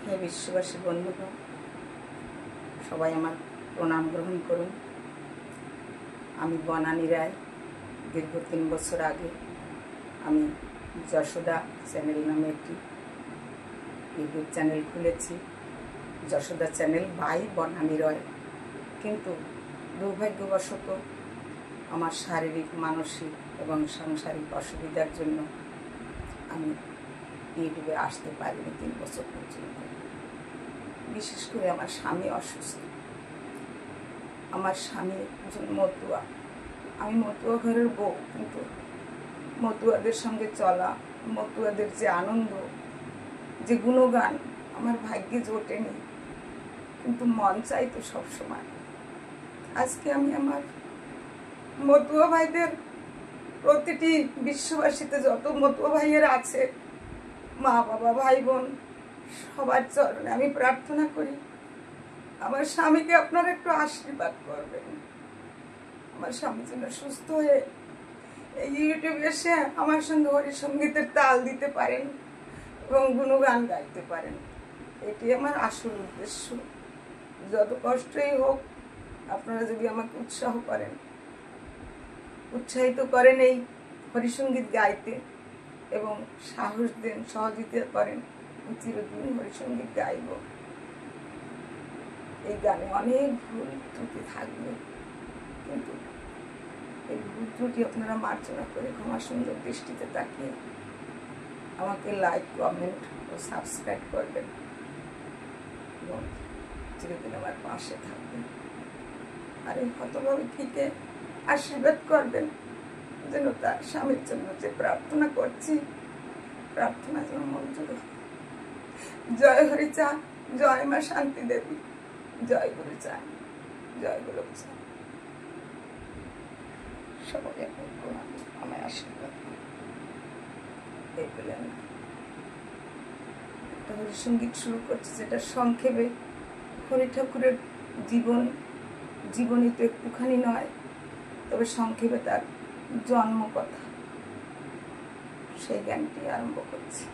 হে বিশ্ববাসী বন্ধুগণ, সবাই আমার প্রণাম গ্রহণ করুন। আমি বনানী রায়। দীর্ঘ 3 বছর আগে আমি যশোদা চ্যানেল নামে একটি ইউটিউব চ্যানেল খুলেছি, যশোদা চ্যানেল বাই বনানী রায়। কিন্তু দুর্ভাগ্যবশত আমার শারীরিক, মানসিক এবং সাংসারিক অসুবিধার জন্য আমি ইউটিউবে আসতে পারিনি 3 বছর পর্যন্ত। বিশেষ করে আমার স্বামী অসুস্থ। আমার স্বামী একজন মতুয়া। আমি মতুয়া ঘরের বউ, কিন্তু মতুয়াদের সঙ্গে চলা, মতুয়াদের যে আনন্দ, যে গুণগান আমার ভাগ্যে জোটেনি, কিন্তু মন চাইতো সবসময়। আজকে আমি আমার মতুয়া ভাইদের, প্রতিটি বিশ্ববাসীতে যত মতুয়া ভাইয়েরা আছে, মা বাবা ভাই বোন সবার চরণে আমি প্রার্থনা করি, আমার স্বামীকে আপনারা একটু আশীর্বাদ করবেন। আমার স্বামী যেন সুস্থ হয়ে এই ইউটিউবে এসে আমার সঙ্গে হরিসঙ্গীতের তাল দিতে পারেন এবং গুণগান গাইতে পারেন। এটি আমার আসল উদ্দেশ্য। যত কষ্টই হোক, আপনারা যদি আমাকে উৎসাহিত করেন এই হরিসঙ্গীত গাইতে এবং সাহস দেন, সহযোগিতা করেন, চিরদিন হরিসঙ্গীত গাইব। এই গানে অনেক ভুল ত্রুটি থাকবে, কিন্তু এই ভুল ত্রুটি আপনারা মার্জনা করে ক্ষমা সুন্দর দৃষ্টিতে তাকিয়ে আমাকে লাইক, কমেন্ট ও সাবস্ক্রাইব করবেন এবং চিরদিন আমার পাশে থাকবেন। আর এই হতভাগীকে আশীর্বাদ করবেন যেন তার স্বামীর জন্য যে প্রার্থনা করছি, প্রার্থনা যেন মঞ্জুর হয়। জয় হরি চা, জয় মা শান্তি দেবী, জয় গুরু চা, জয় গুরু চা। সবাই আমায় আশীর্বাদ এই বলে আমি একটা হরিসঙ্গীত শুরু করছি, যেটা সংক্ষেপে হরি ঠাকুরের জীবনী তো একটুখানি নয়, তবে সংক্ষেপে তার জন্ম কথা, সেই গানটি আরম্ভ করছি।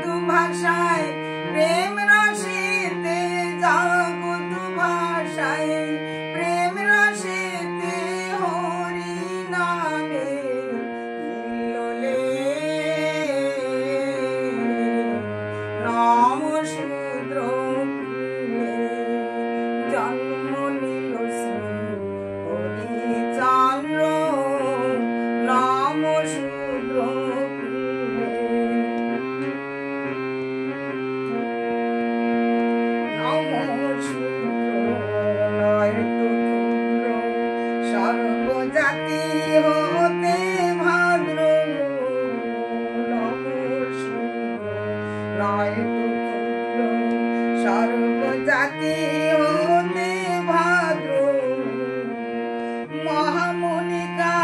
তু ভাষায় প্রেম রসেতে জাগো তু ভাষায় প্রেম রসেতে হরি নামে ইলোলে নাম শূদ্র কুলে জন্ম নিল শ্রী হরিচন্দ্র নাম শূদ্র কুলে নাম শূদ্র নয় তো ক্ষুদ্র সর্বজাতি হতে ভাদ্র নাম শূদ্র নয় তো ক্ষুদ্র সর্বজাতি হতে ভাদ্র মহামুনিকা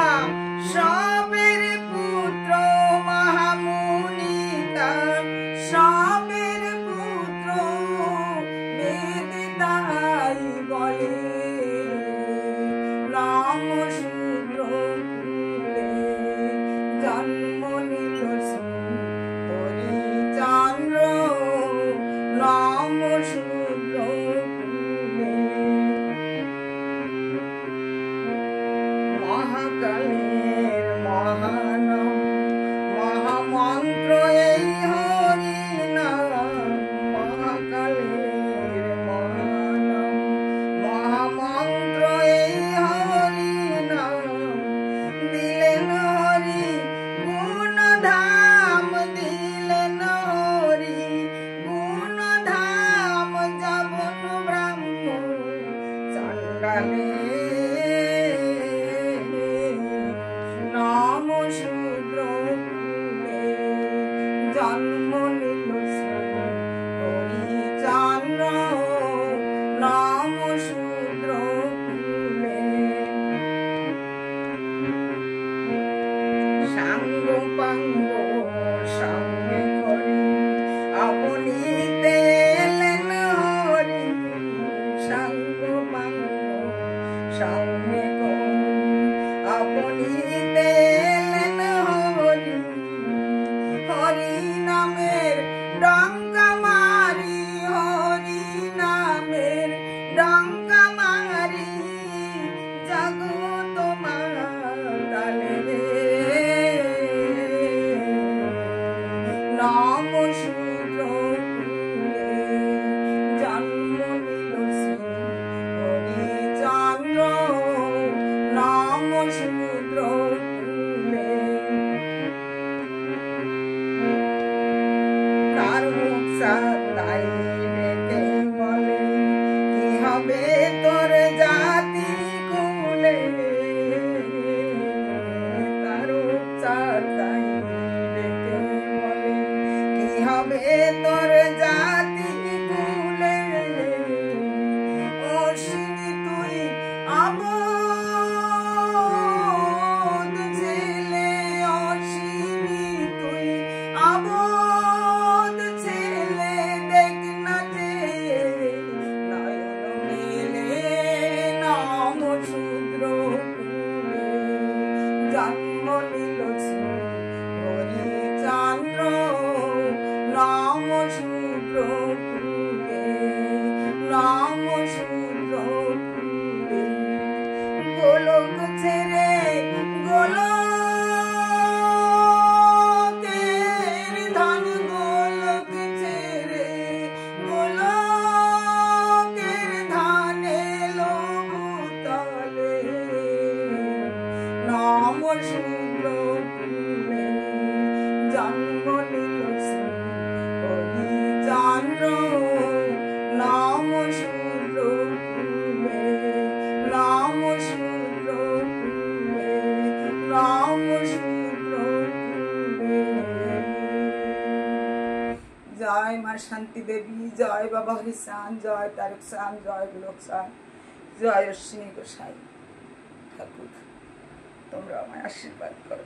সবের পুত্র মহামুনিতা সবের পুত্র বেদ তাই বলে নাম শূদ্র কুলে জন্ম নিল শ্রী হরিচন্দ্র নাম শূদ্র কুলে মহাকালের মহানাম মহামন্ত্র এই হরি নাম মহাকালের মহানাম মহামন্ত্র এই হরি নাম দিলেন হরি গুণধাম দিলেন হরি গুণধাম যবন ব্রাহ্ম চণ্ডালে নাম শূদ্র কুলে জন্ম নিল শ্রী হরিচন্দ্র নাম শূদ্র কুলে সাঙ্গ পাঙ্গ সঙ্গে হরি আপনিতে এলেন হরি সাঙ্গ পাঙ্গ সঙ্গে হরি আপনিতে এলেন হরি হরি নামের ডঙ্কা মারি হরি নামের ডঙ্কা মারি জগত মাতালে নাম শূদ্র কুলে জন্ম নিল শ্রী হরিচন্দ্র নাম শূদ্র কুলে তার মুখ তাই ডেকে বলে কি হবে তোর জাতি কুলে তার মুখ তাই ডেকে বলে কি হবে তোর জাতি কুলে অশ্বিনী তুই আবোধ ছেলে অশ্বিনী তুই আবোধ ছেলে দেখ না যে নয়ন মেলে নাম শূদ্র কুলে জন্ম নিল শ্রী হরিচন্দ্র নাম শূদ্র কুলে নাম শূদ্র কুলে গোলক ছেড়ে গোলকের ধন গোলক ছেড়ে গোলকের ধন এলো ভূতলে নাম শূদ্র কুলে জন্ম নিল শ্রী হরিচন্দ্র নাম শূদ্র কুলে নাম শূদ্র কুলে নাম শূদ্র কুলে জয় মা শান্তি দেবী জয় বাবা হরিচাঁদ জয় তারক চাঁদ জয় গোলক চাঁদ জয় অশ্বিনী গোসাই ঠাকুর তোমরা আমায় আশীর্বাদ করো।